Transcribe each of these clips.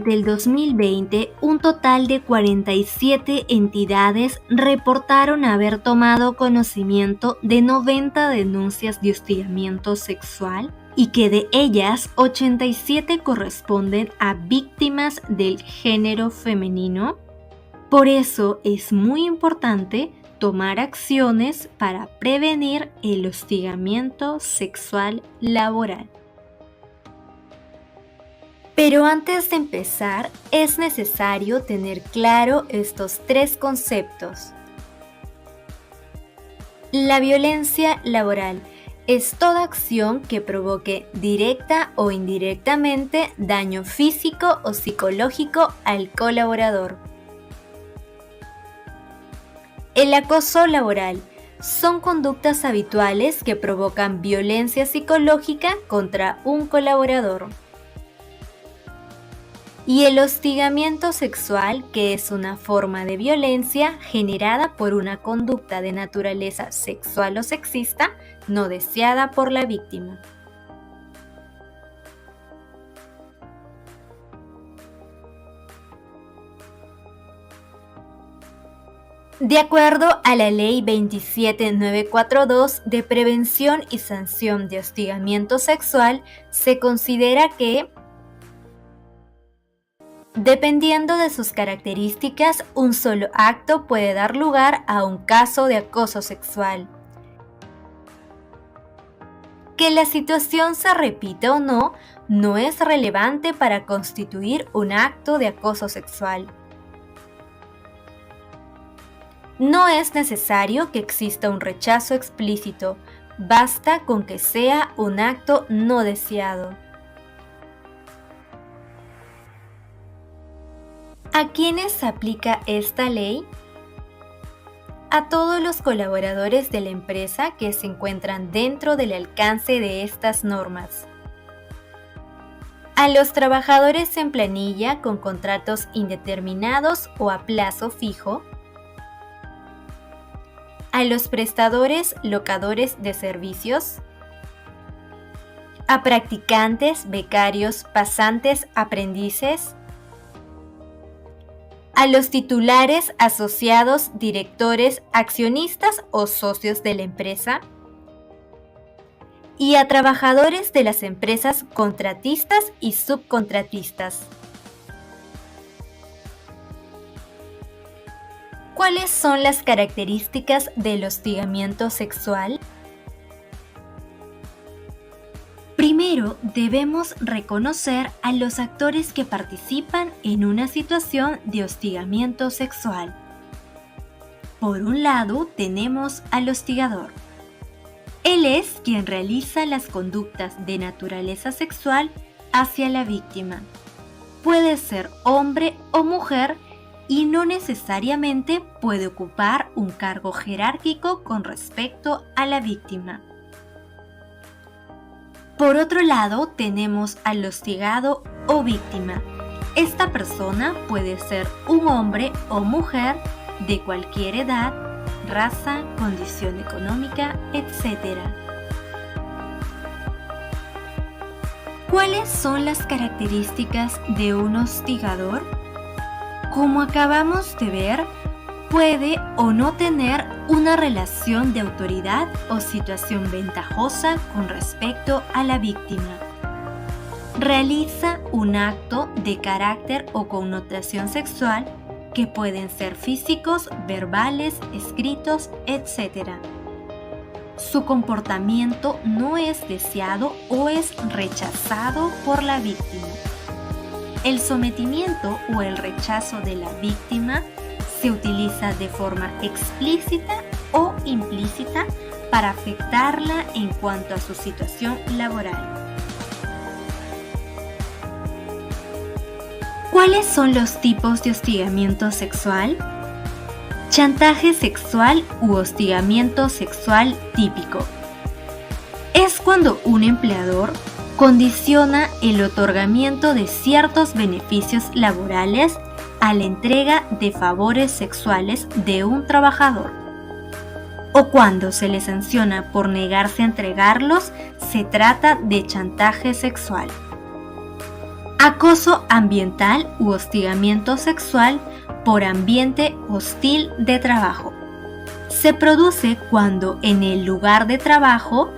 Del 2020, un total de 47 entidades reportaron haber tomado conocimiento de 90 denuncias de hostigamiento sexual y que de ellas 87 corresponden a víctimas del género femenino. Por eso es muy importante tomar acciones para prevenir el hostigamiento sexual laboral. Pero antes de empezar, es necesario tener claro estos tres conceptos. La violencia laboral es toda acción que provoque directa o indirectamente daño físico o psicológico al colaborador. El acoso laboral son conductas habituales que provocan violencia psicológica contra un colaborador. Y el hostigamiento sexual, que es una forma de violencia generada por una conducta de naturaleza sexual o sexista no deseada por la víctima. De acuerdo a la Ley 27942 de Prevención y Sanción de Hostigamiento Sexual, se considera que dependiendo de sus características, un solo acto puede dar lugar a un caso de acoso sexual. Que la situación se repita o no, no es relevante para constituir un acto de acoso sexual. No es necesario que exista un rechazo explícito, basta con que sea un acto no deseado. ¿A quiénes aplica esta ley? A todos los colaboradores de la empresa que se encuentran dentro del alcance de estas normas. A los trabajadores en planilla con contratos indeterminados o a plazo fijo. A los prestadores locadores de servicios. A practicantes, becarios, pasantes, aprendices. A los titulares, asociados, directores, accionistas o socios de la empresa. Y a trabajadores de las empresas contratistas y subcontratistas. ¿Cuáles son las características del hostigamiento sexual? Primero, debemos reconocer a los actores que participan en una situación de hostigamiento sexual. Por un lado, tenemos al hostigador. Él es quien realiza las conductas de naturaleza sexual hacia la víctima. Puede ser hombre o mujer y no necesariamente puede ocupar un cargo jerárquico con respecto a la víctima. Por otro lado, tenemos al hostigado o víctima. Esta persona puede ser un hombre o mujer de cualquier edad, raza, condición económica, etc. ¿Cuáles son las características de un hostigador? Como acabamos de ver, puede o no tener una relación de autoridad o situación ventajosa con respecto a la víctima. Realiza un acto de carácter o connotación sexual que pueden ser físicos, verbales, escritos, etc. Su comportamiento no es deseado o es rechazado por la víctima. El sometimiento o el rechazo de la víctima se utiliza de forma explícita o implícita para afectarla en cuanto a su situación laboral. ¿Cuáles son los tipos de hostigamiento sexual? Chantaje sexual u hostigamiento sexual típico. Es cuando un empleador condiciona el otorgamiento de ciertos beneficios laborales a la entrega de favores sexuales de un trabajador, o cuando se le sanciona por negarse a entregarlos, se trata de chantaje sexual. Acoso ambiental u hostigamiento sexual por ambiente hostil de trabajo. Se produce cuando en el lugar de trabajo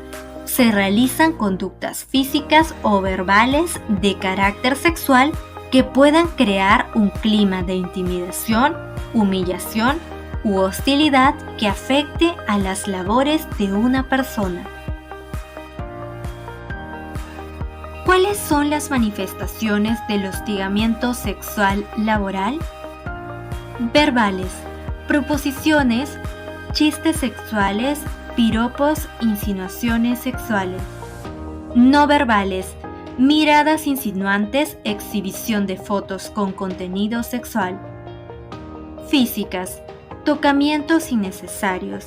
se realizan conductas físicas o verbales de carácter sexual que puedan crear un clima de intimidación, humillación u hostilidad que afecte a las labores de una persona. ¿Cuáles son las manifestaciones del hostigamiento sexual laboral? Verbales, proposiciones, chistes sexuales, piropos, insinuaciones sexuales. No verbales, miradas insinuantes, exhibición de fotos con contenido sexual. Físicas, tocamientos innecesarios,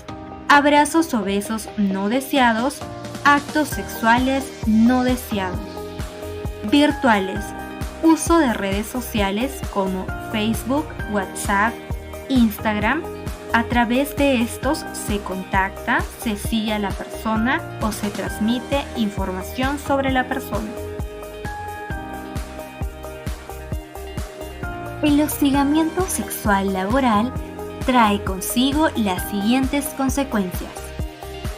abrazos o besos no deseados, actos sexuales no deseados. Virtuales, uso de redes sociales como Facebook, WhatsApp, Instagram. A través de estos se contacta, se sigue a la persona o se transmite información sobre la persona. El hostigamiento sexual laboral trae consigo las siguientes consecuencias: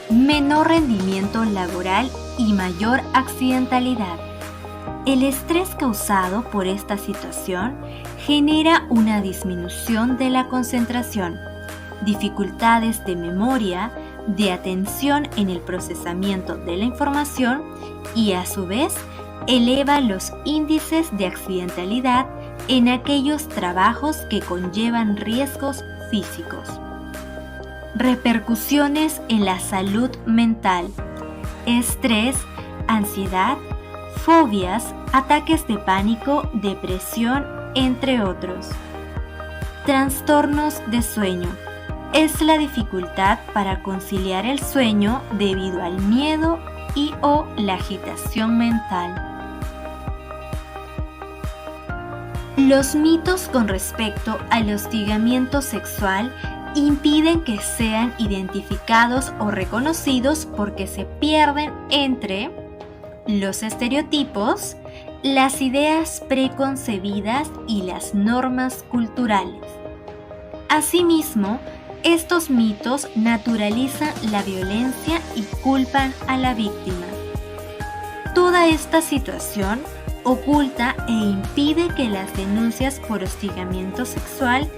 menor rendimiento laboral y mayor accidentalidad. El estrés causado por esta situación genera una disminución de la concentración, dificultades de memoria, de atención en el procesamiento de la información y a su vez eleva los índices de accidentalidad en aquellos trabajos que conllevan riesgos físicos. Repercusiones en la salud mental: estrés, ansiedad, fobias, ataques de pánico, depresión, entre otros. Trastornos de sueño: es la dificultad para conciliar el sueño debido al miedo y o la agitación mental. Los mitos con respecto al hostigamiento sexual impiden que sean identificados o reconocidos porque se pierden entre los estereotipos, las ideas preconcebidas y las normas culturales. Asimismo, estos mitos naturalizan la violencia y culpan a la víctima. Toda esta situación oculta e impide que las denuncias por hostigamiento sexual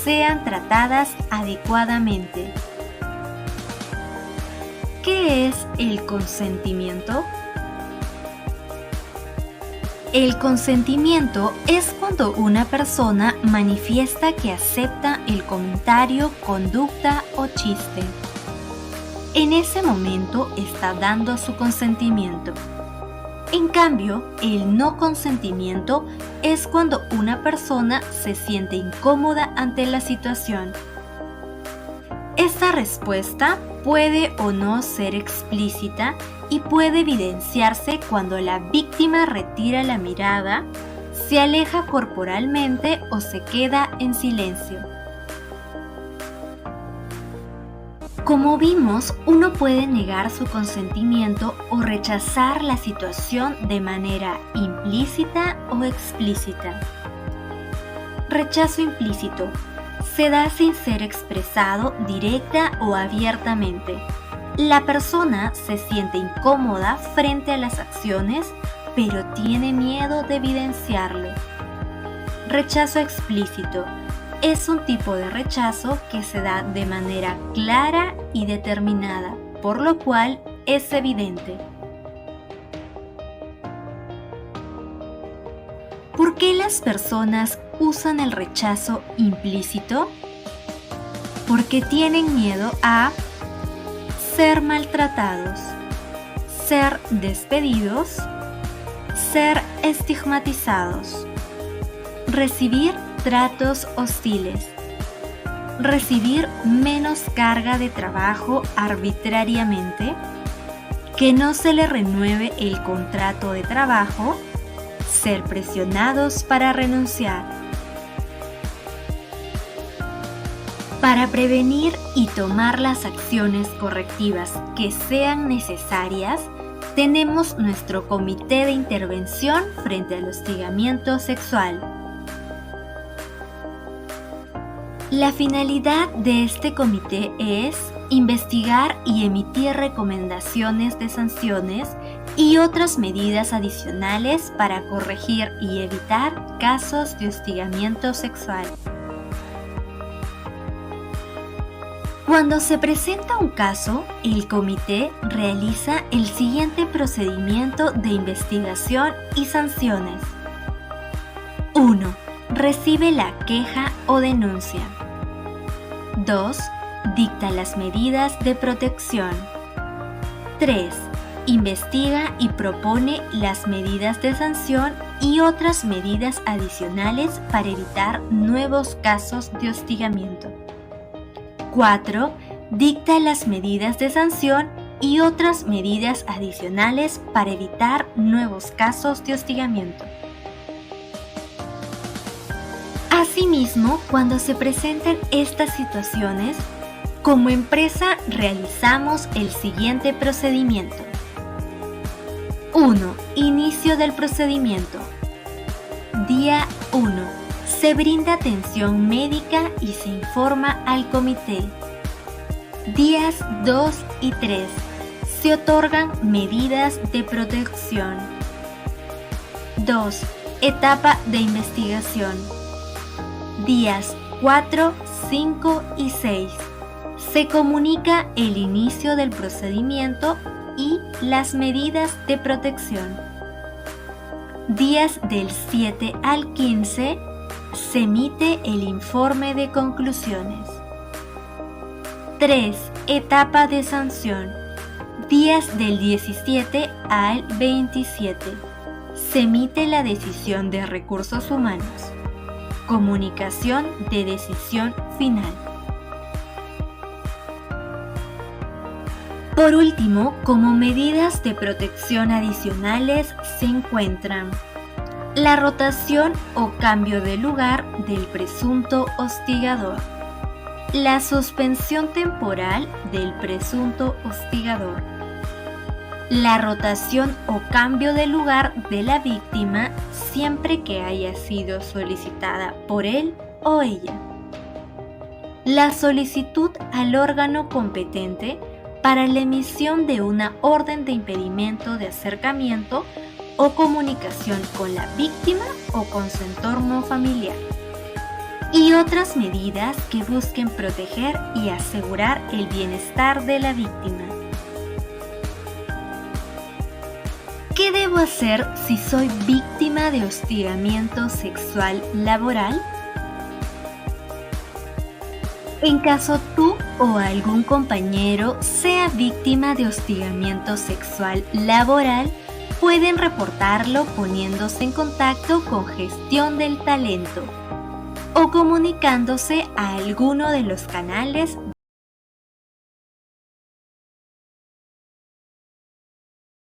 sean tratadas adecuadamente. ¿Qué es el consentimiento? El consentimiento es cuando una persona manifiesta que acepta el comentario, conducta o chiste. En ese momento está dando su consentimiento. En cambio, el no consentimiento es cuando una persona se siente incómoda ante la situación. Esta respuesta puede o no ser explícita y puede evidenciarse cuando la víctima retira la mirada, se aleja corporalmente o se queda en silencio. Como vimos, uno puede negar su consentimiento o rechazar la situación de manera implícita o explícita. Rechazo implícito: se da sin ser expresado directa o abiertamente. La persona se siente incómoda frente a las acciones, pero tiene miedo de evidenciarlo. Rechazo explícito: es un tipo de rechazo que se da de manera clara y determinada, por lo cual es evidente. ¿Por qué las personas usan el rechazo implícito? Porque tienen miedo a ser maltratados, ser despedidos, ser estigmatizados, recibir tratos hostiles, recibir menos carga de trabajo arbitrariamente, que no se le renueve el contrato de trabajo, ser presionados para renunciar. Para prevenir y tomar las acciones correctivas que sean necesarias, tenemos nuestro comité de intervención frente al hostigamiento sexual. La finalidad de este comité es investigar y emitir recomendaciones de sanciones y otras medidas adicionales para corregir y evitar casos de hostigamiento sexual. Cuando se presenta un caso, el comité realiza el siguiente procedimiento de investigación y sanciones. 1. Recibe la queja o denuncia. 2. Dicta las medidas de protección. 3. Investiga y propone las medidas de sanción y otras medidas adicionales para evitar nuevos casos de hostigamiento. 4. Dicta las medidas de sanción y otras medidas adicionales para evitar nuevos casos de hostigamiento. Asimismo, cuando se presenten estas situaciones, como empresa realizamos el siguiente procedimiento. 1. Inicio del procedimiento. Día 1. Se brinda atención médica y se informa al comité. Días 2 y 3. Se otorgan medidas de protección. 2. Etapa de investigación. Días 4, 5 y 6. Se comunica el inicio del procedimiento y las medidas de protección. Días del 7 al 15 se emite el informe de conclusiones. 3. Etapa de sanción. Días del 17 al 27. Se emite la decisión de recursos humanos. Comunicación de decisión final. Por último, como medidas de protección adicionales se encuentran la rotación o cambio de lugar del presunto hostigador, la suspensión temporal del presunto hostigador, la rotación o cambio de lugar de la víctima siempre que haya sido solicitada por él o ella, la solicitud al órgano competente para la emisión de una orden de impedimento de acercamiento o comunicación con la víctima o con su entorno familiar, y otras medidas que busquen proteger y asegurar el bienestar de la víctima. ¿Qué debo hacer si soy víctima de hostigamiento sexual laboral? En caso tú o algún compañero sea víctima de hostigamiento sexual laboral, pueden reportarlo poniéndose en contacto con Gestión del Talento o comunicándose a alguno de los canales